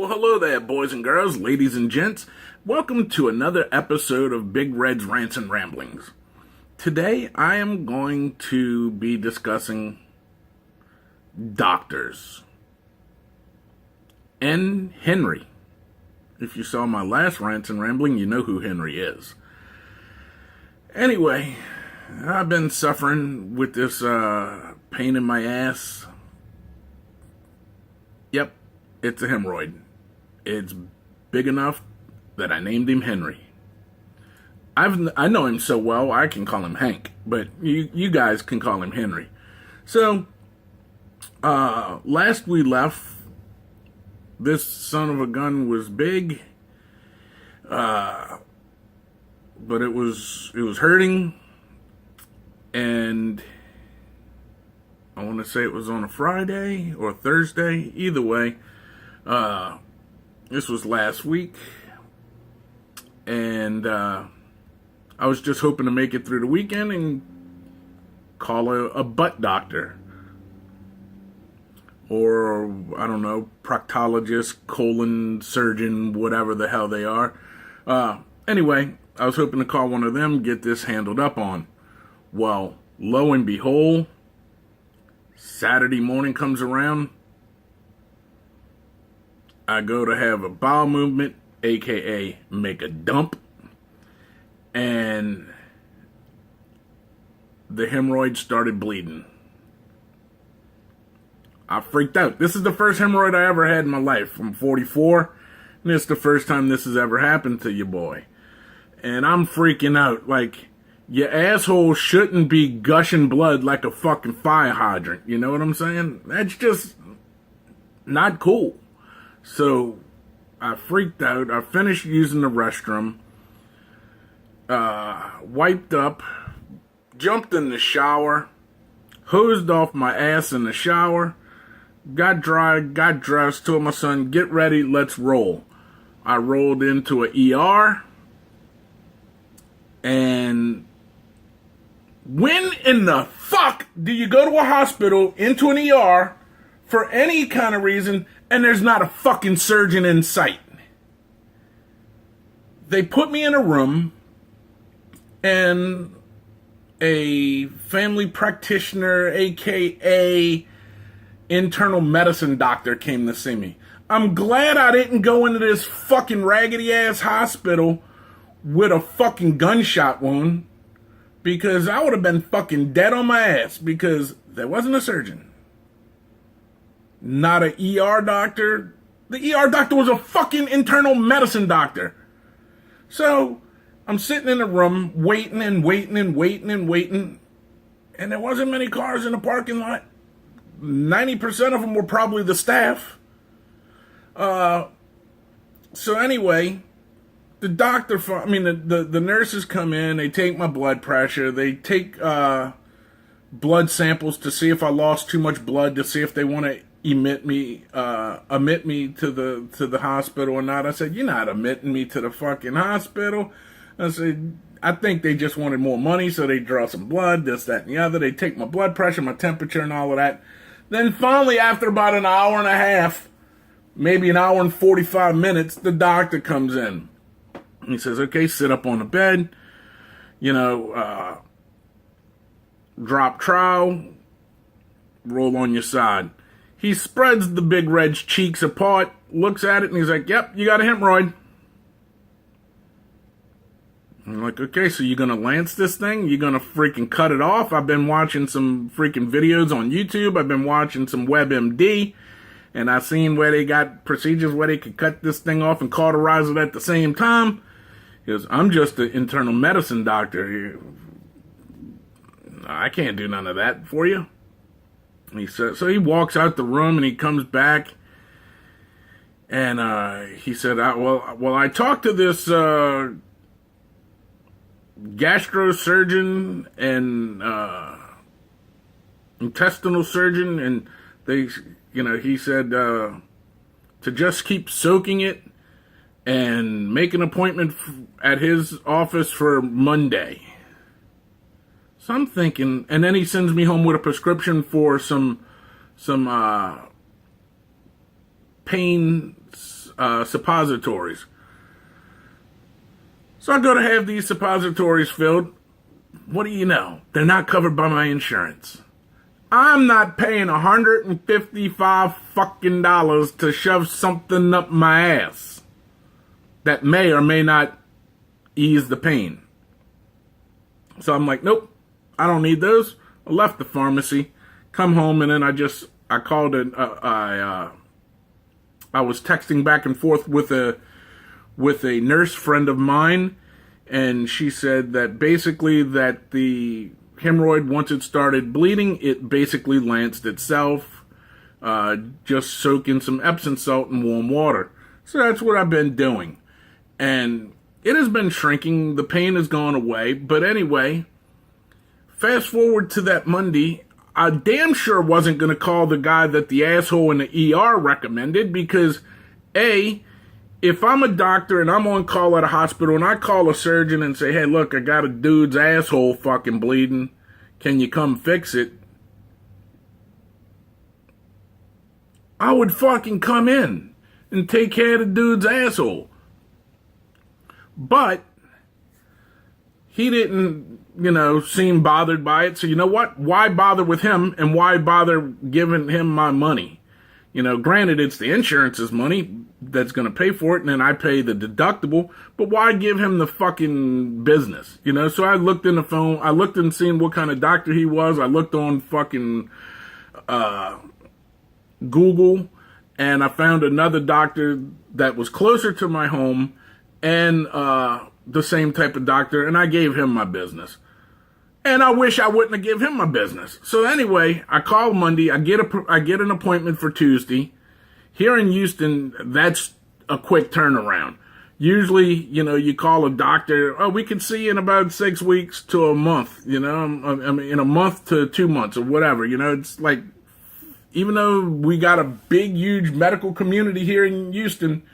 Well, hello there, boys and girls, ladies and gents. Welcome to another episode of Big Red's Rants and Ramblings. Today, I am going to be discussing doctors. N. Henry. If you saw my last Rants and Rambling, you know who Henry is. Anyway, I've been suffering with this pain in my ass. Yep, it's a hemorrhoid. It's big enough that I named him Henry. I know him so well, I can call him Hank, but you guys can call him Henry. So, last we left, this son of a gun was big, but it was hurting, and I want to say it was on a Friday or Thursday. Either way, this was last week, and I was just hoping to make it through the weekend and call a butt doctor. Or, I don't know, proctologist, colon surgeon, whatever the hell they are. Anyway, I was hoping to call one of them, get this handled up on. Well, lo and behold, Saturday morning comes around, I go to have a bowel movement, aka make a dump, and the hemorrhoid started bleeding. I freaked out. This is the first hemorrhoid I ever had in my life. I'm 44, and it's the first time this has ever happened to your boy. And I'm freaking out. Like, your asshole shouldn't be gushing blood like a fucking fire hydrant. You know what I'm saying? That's just not cool. So, I freaked out. I finished using the restroom. Wiped up. Jumped in the shower. Hosed off my ass in the shower. Got dry, got dressed, told my son, get ready, let's roll. I rolled into an ER. And when in the fuck do you go to a hospital, into an ER, for any kind of reason, and there's not a fucking surgeon in sight? They put me in a room, and a family practitioner, aka internal medicine doctor, came to see me. I'm glad I didn't go into this fucking raggedy ass hospital with a fucking gunshot wound, because I would have been fucking dead on my ass, because there wasn't a surgeon. Not an ER doctor. The ER doctor was a fucking internal medicine doctor. So, I'm sitting in a room waiting, and there wasn't many cars in the parking lot. 90% of them were probably the staff. So anyway, the doctor, the nurses come in, they take my blood pressure, they take blood samples to see if I lost too much blood, to see if they want to admit me to the hospital or not. I said, you're not admitting me to the fucking hospital. I said, I think they just wanted more money, so they draw some blood, this, that, and the other. They take my blood pressure, my temperature, and all of that. Then finally, after about an hour and a half, maybe an hour and 45 minutes, the doctor comes in. He says, okay, sit up on the bed, drop trowel, roll on your side. He spreads the Big Red's cheeks apart, looks at it, and he's like, yep, you got a hemorrhoid. I'm like, okay, so you're going to lance this thing? You're going to freaking cut it off? I've been watching some freaking videos on YouTube. I've been watching some WebMD. And I've seen where they got procedures where they could cut this thing off and cauterize it at the same time. He goes, I'm just an internal medicine doctor. I can't do none of that for you. And he said, so he walks out the room and he comes back. And he said, well, I talked to this gastrosurgeon and intestinal surgeon, and they, he said to just keep soaking it and make an appointment at his office for Monday. So I'm thinking, and then he sends me home with a prescription for some pain suppositories. So I go to have these suppositories filled. What do you know? They're not covered by my insurance. I'm not paying $155 fucking dollars to shove something up my ass that may or may not ease the pain. So I'm like, nope, I don't need those. I left the pharmacy, come home, and then I called it. I was texting back and forth with a nurse friend of mine, and she said that basically that the hemorrhoid, once it started bleeding, it basically lanced itself. Just soak in some Epsom salt and warm water. So that's what I've been doing. And it has been shrinking. The pain has gone away. But anyway, fast forward to that Monday. I damn sure wasn't going to call the guy that the asshole in the ER recommended because, A, if I'm a doctor and I'm on call at a hospital and I call a surgeon and say, hey, look, I got a dude's asshole fucking bleeding. Can you come fix it? I would fucking come in and take care of the dude's asshole. But he didn't, seem bothered by it. So you know what? Why bother with him and why bother giving him my money? Granted, it's the insurance's money that's going to pay for it, and then I pay the deductible, but why give him the fucking business? So I looked in the phone, I looked and seen what kind of doctor he was, I looked on fucking Google, and I found another doctor that was closer to my home, and the same type of doctor, and I gave him my business. And I wish I wouldn't have given him my business. So anyway, I call Monday. I get an appointment for Tuesday. Here in Houston, that's a quick turnaround. Usually, you call a doctor. Oh, we can see you in about 6 weeks to a month. In a month to 2 months or whatever. It's like, even though we got a big, huge medical community here in Houston,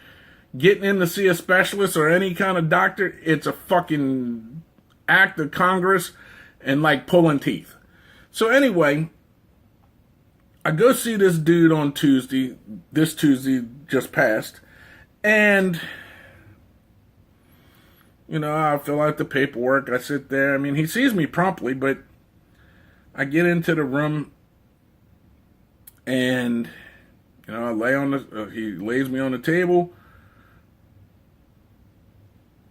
getting in to see a specialist or any kind of doctor, it's a fucking act of Congress. And like pulling teeth. So anyway, I go see this dude on Tuesday. This Tuesday just passed. And, I fill out the paperwork. I sit there. He sees me promptly, but I get into the room. And, I lay on he lays me on the table.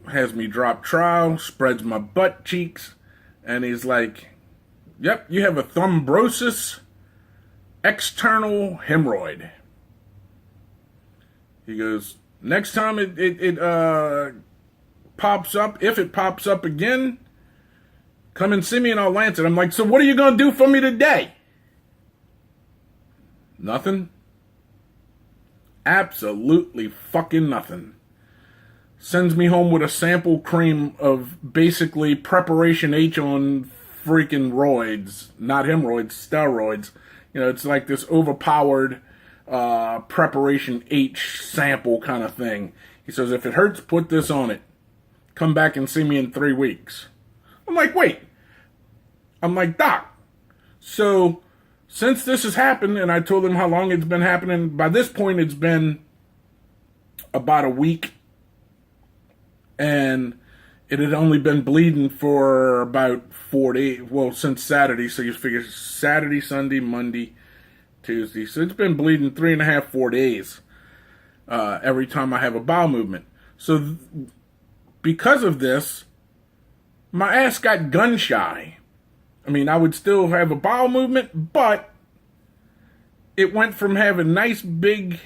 Has me drop trowel. Spreads my butt cheeks. And he's like, yep, you have a thrombosis external hemorrhoid. He goes, next time it pops up, if it pops up again, come and see me and I'll lance it. I'm like, so what are you going to do for me today? Nothing. Absolutely fucking nothing. Sends me home with a sample cream of basically preparation H on freaking roids. Not hemorrhoids, steroids. It's like this overpowered preparation H sample kind of thing. He says, if it hurts, put this on it. Come back and see me in 3 weeks. I'm like, wait. I'm like, Doc. So, since this has happened, and I told him how long it's been happening, by this point it's been about a week. And it had only been bleeding for about 4 days. Well, since Saturday. So you figure Saturday, Sunday, Monday, Tuesday. So it's been bleeding 3.5, 4 days. Every time I have a bowel movement. So because of this, my ass got gun shy. I would still have a bowel movement, but it went from having nice, big,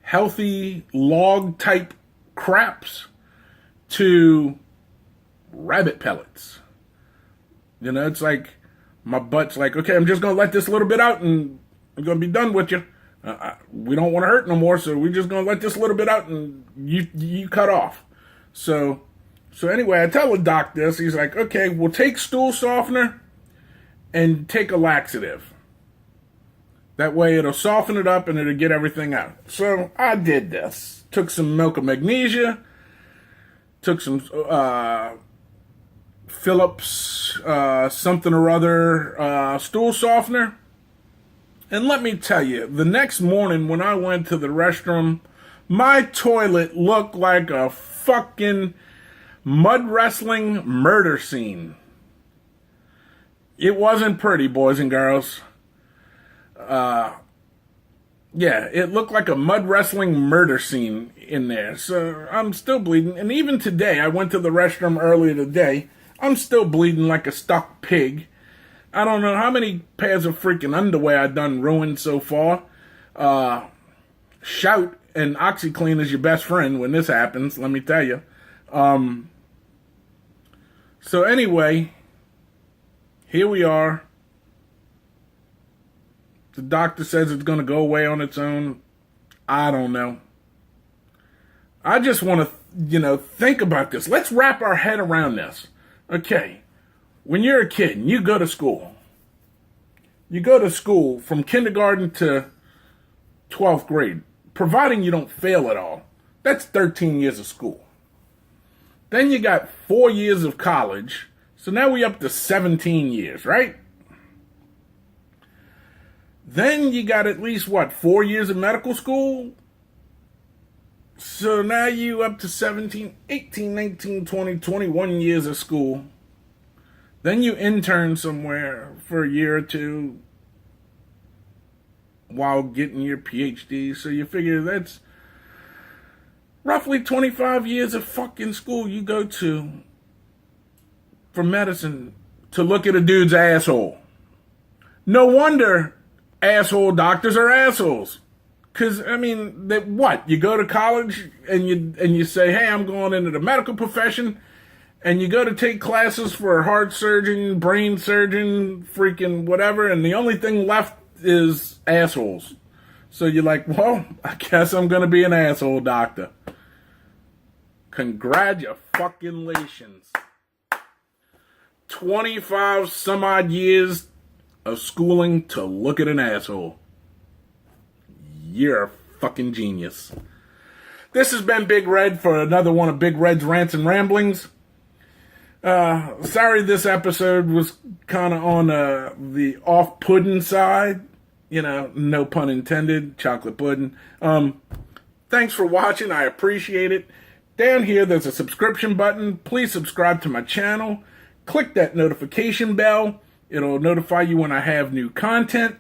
healthy, log-type craps to rabbit pellets. It's like my butt's like, okay, I'm just going to let this little bit out and I'm going to be done with you. We don't want to hurt no more, so we're just going to let this little bit out and you cut off. So anyway, I tell the doc this. He's like, okay, we'll take stool softener and take a laxative. That way it'll soften it up and it'll get everything out. So I did this. Took some milk of magnesia. Took some Phillips something or other stool softener. And let me tell you, the next morning when I went to the restroom, My toilet looked like a fucking mud wrestling murder scene. It wasn't pretty, boys and girls. Yeah, it looked like a mud wrestling murder scene in there. So I'm still bleeding. And even today, I went to the restroom earlier today. I'm still bleeding like a stuck pig. I don't know how many pairs of freaking underwear I've done ruined so far. Shout and OxyClean is your best friend when this happens, let me tell you. So anyway, here we are. The doctor says it's going to go away on its own. I don't know. I just want to, think about this. Let's wrap our head around this. Okay, when you're a kid and you go to school, from kindergarten to 12th grade, providing you don't fail at all. That's 13 years of school. Then you got 4 years of college. So now we up to 17 years, right? Then you got at least, 4 years of medical school? So now you up to 17, 18, 19, 20, 21 years of school. Then you intern somewhere for a year or two while getting your PhD. So you figure that's roughly 25 years of fucking school you go to for medicine to look at a dude's asshole. No wonder asshole doctors are assholes. Because, you go to college and you say, hey, I'm going into the medical profession, and you go to take classes for heart surgeon, brain surgeon, freaking whatever, and the only thing left is assholes. So you're like, well, I guess I'm going to be an asshole doctor. Congratulations. 25 some odd years of schooling to look at an asshole. You're a fucking genius. This has been Big Red for another one of Big Red's Rants and Ramblings. Sorry this episode was kind of on the off-pudding side. No pun intended, chocolate pudding. Thanks for watching. I appreciate it. Down here, there's a subscription button. Please subscribe to my channel. Click that notification bell. It'll notify you when I have new content.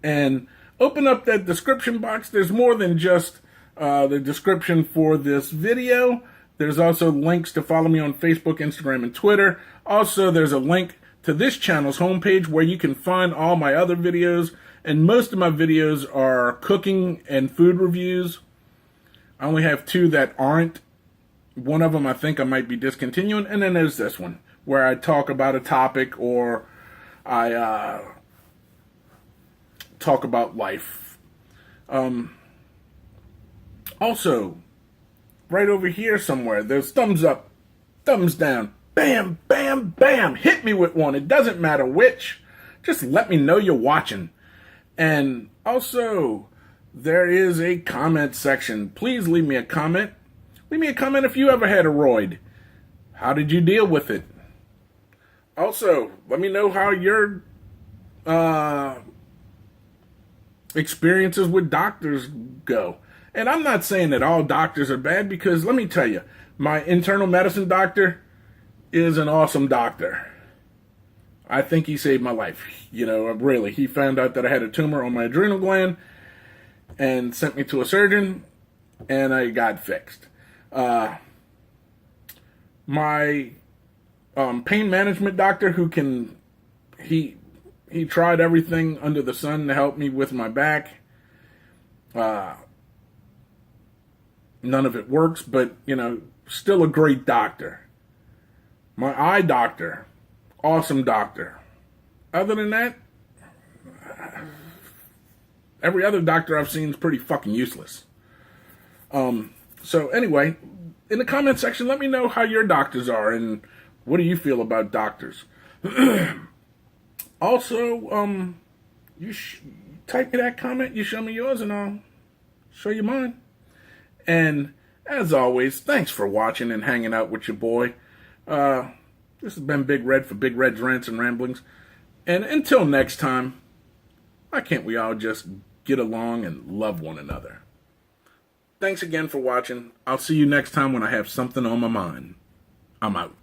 And open up that description box. There's more than just the description for this video. There's also links to follow me on Facebook, Instagram, and Twitter. Also, there's a link to this channel's homepage where you can find all my other videos. And most of my videos are cooking and food reviews. I only have 2 that aren't. One of them I think I might be discontinuing. And then there's this one where I talk about a topic or I talk about life. Also, right over here somewhere, there's thumbs up, thumbs down, bam, bam, bam. Hit me with one. It doesn't matter which. Just let me know you're watching. And also, there is a comment section. Please leave me a comment. Leave me a comment if you ever had a Roid. How did you deal with it? Also, let me know how your experiences with doctors go. And I'm not saying that all doctors are bad, because let me tell you, my internal medicine doctor is an awesome doctor. I think he saved my life. Really. He found out that I had a tumor on my adrenal gland and sent me to a surgeon, and I got fixed. My pain management doctor, he tried everything under the sun to help me with my back. None of it works, but, still a great doctor. My eye doctor, awesome doctor. Other than that, every other doctor I've seen is pretty fucking useless. So anyway, in the comment section, let me know how your doctors are and what do you feel about doctors. Also, you type me that comment, you show me yours, and I'll show you mine. And as always, thanks for watching and hanging out with your boy. This has been Big Red for Big Red's Rants and Ramblings. And until next time, why can't we all just get along and love one another? Thanks again for watching. I'll see you next time when I have something on my mind. I'm out.